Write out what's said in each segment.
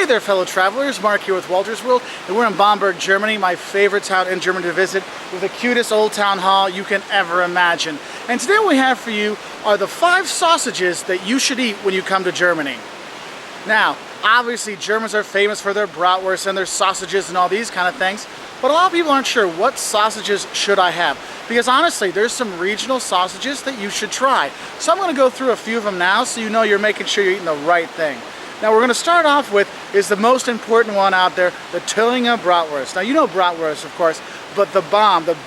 Hey there, fellow travelers. Mark here with Wolters World, and we're in Bamberg, Germany, my favorite town in Germany to visit, with the cutest old town hall you can ever imagine. And today what we have for you are the 5 sausages that you should eat when you come to Germany. Now, obviously Germans are famous for their bratwurst and their sausages and all these kind of things, but a lot of people aren't sure what sausages should I have. Because honestly, there's some regional sausages that you should try. So I'm going to go through a few of them now so you know you're making sure you're eating the right thing. Now we're going to start off with is the most important one out there, the Thueringer Bratwurst. Now you know bratwurst, of course, but the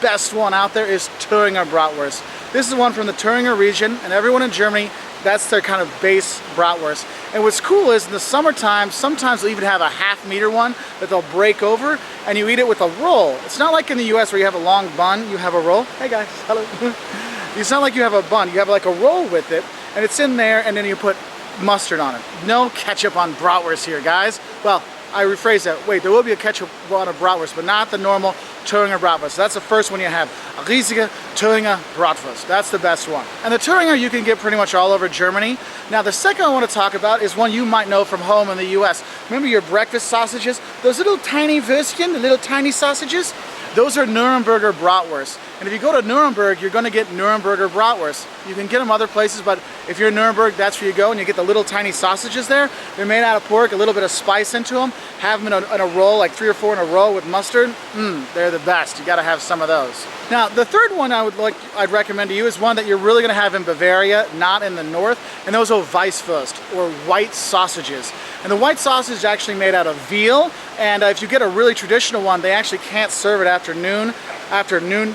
best one out there is Thueringer Bratwurst. This is one from the Thueringer region, and everyone in Germany, that's their kind of base bratwurst. And what's cool is in the summertime, sometimes they'll even have a half-meter one that they'll break over, and you eat it with a roll. It's not like in the US where you have a long bun, you have a roll. Hey guys, hello. It's not like you have a bun, you have like a roll with it, and it's in there, and then you put mustard on it. No ketchup on bratwurst here, guys. Well, I rephrase that. Wait, there will be a ketchup on a bratwurst, but not the normal Thueringer Bratwurst. So that's the first one you have. A riesige Thueringer Bratwurst. That's the best one. And the Thueringer you can get pretty much all over Germany. Now the second I want to talk about is one you might know from home in the US. Remember your breakfast sausages? Those little tiny Würstchen, the little tiny sausages? Those are Nürnberger Bratwurst. And if you go to Nuremberg, you're going to get Nürnberger Bratwurst. You can get them other places, but if you're in Nuremberg, that's where you go, and you get the little tiny sausages there. They're made out of pork, a little bit of spice into them. Have them in a roll, like 3 or 4 in a row with mustard. They're the best. You got to have some of those. Now, the third one I'd recommend to you is one that you're really going to have in Bavaria, not in the north, and those are Weißwurst, or white sausages. And the white sausage is actually made out of veal, and if you get a really traditional one, they actually can't serve it after noon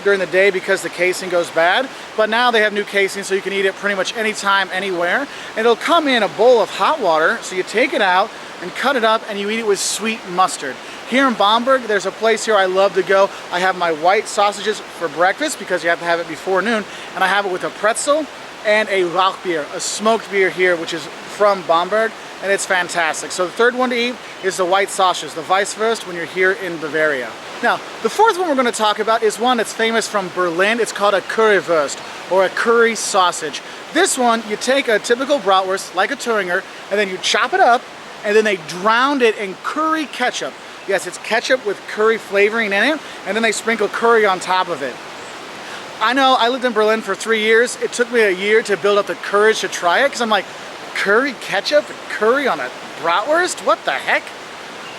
during the day because the casing goes bad. But now they have new casing, so you can eat it pretty much anytime, anywhere. And it'll come in a bowl of hot water, so you take it out and cut it up and you eat it with sweet mustard. Here in Bamberg, there's a place here I love to go. I have my white sausages for breakfast because you have to have it before noon, and I have it with a pretzel and a Rauchbier, a smoked beer here, which is from Bamberg, and it's fantastic. So the third one to eat is the white sausage, the Weißwurst, when you're here in Bavaria. Now, the fourth one we're going to talk about is one that's famous from Berlin. It's called a Currywurst, or a curry sausage. This one, you take a typical bratwurst, like a Thueringer, and then you chop it up, and then they drown it in curry ketchup. Yes, it's ketchup with curry flavoring in it, and then they sprinkle curry on top of it. I know, I lived in Berlin for 3 years. It took me a year to build up the courage to try it, because I'm like, curry ketchup and curry on a bratwurst? What the heck?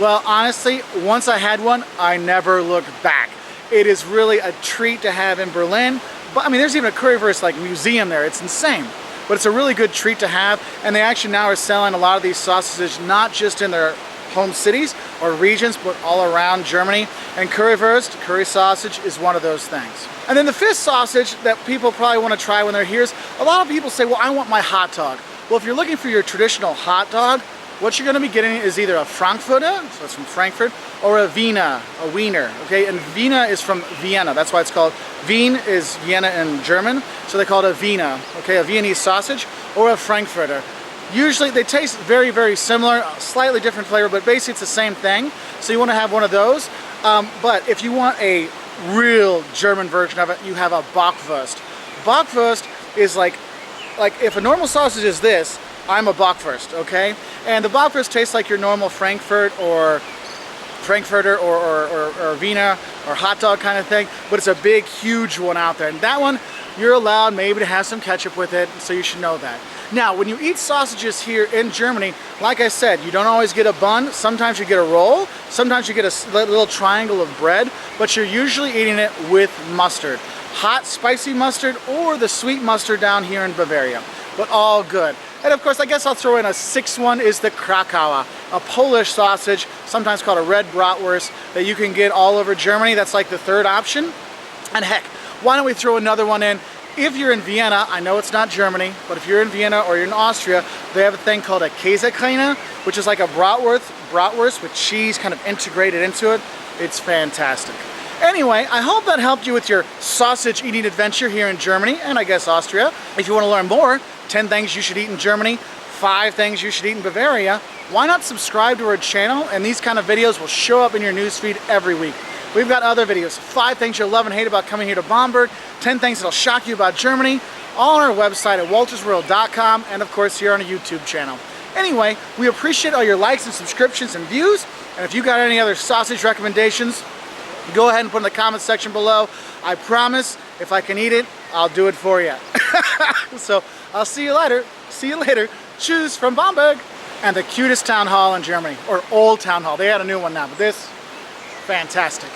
Well, honestly, once I had one, I never looked back. It is really a treat to have in Berlin. But I mean, there's even a Currywurst like museum there. It's insane. But it's a really good treat to have. And they actually now are selling a lot of these sausages, not just in their home cities or regions, but all around Germany. And Currywurst, curry sausage, is one of those things. And then the fifth sausage that people probably want to try when they're here is, a lot of people say, well, I want my hot dog. Well, if you're looking for your traditional hot dog, what you're going to be getting is either a Frankfurter, so it's from Frankfurt, or a Wiener, okay? And Wiener is from Vienna, that's why it's called, Wien is Vienna in German, so they call it a Wiener, okay? A Viennese sausage, or a Frankfurter. Usually they taste very, very similar, slightly different flavor, but basically it's the same thing. So you want to have one of those. But if you want a real German version of it, you have a Bockwurst. Bockwurst is like if a normal sausage is this, I'm a Bockwurst, okay? And the Bockwurst tastes like your normal Frankfurter or Wiener or hot dog kind of thing, but it's a big, huge one out there. And that one, you're allowed maybe to have some ketchup with it, so you should know that. Now, when you eat sausages here in Germany, like I said, you don't always get a bun. Sometimes you get a roll. Sometimes you get a little triangle of bread, but you're usually eating it with mustard. Hot, spicy mustard, or the sweet mustard down here in Bavaria, but all good. And of course, I guess I'll throw in a sixth one is the Kraukauer, a Polish sausage, sometimes called a red bratwurst, that you can get all over Germany. That's like the third option. And heck, why don't we throw another one in? If you're in Vienna, I know it's not Germany, but if you're in Vienna or you're in Austria, they have a thing called a Käsekrainer, which is like a bratwurst with cheese kind of integrated into it. It's fantastic. Anyway, I hope that helped you with your sausage eating adventure here in Germany, and I guess Austria. If you want to learn more, 10 things you should eat in Germany, 5 things you should eat in Bavaria, why not subscribe to our channel, and these kind of videos will show up in your newsfeed every week. We've got other videos, 5 things you'll love and hate about coming here to Bamberg, 10 things that'll shock you about Germany, all on our website at woltersworld.com, and of course here on our YouTube channel. Anyway, we appreciate all your likes and subscriptions and views. And if you got any other sausage recommendations, go ahead and put in the comments section below. I promise, if I can eat it, I'll do it for you. So I'll see you later. See you later. Tschüss from Bamberg. And the cutest town hall in Germany, or old town hall. They had a new one now, but this, fantastic.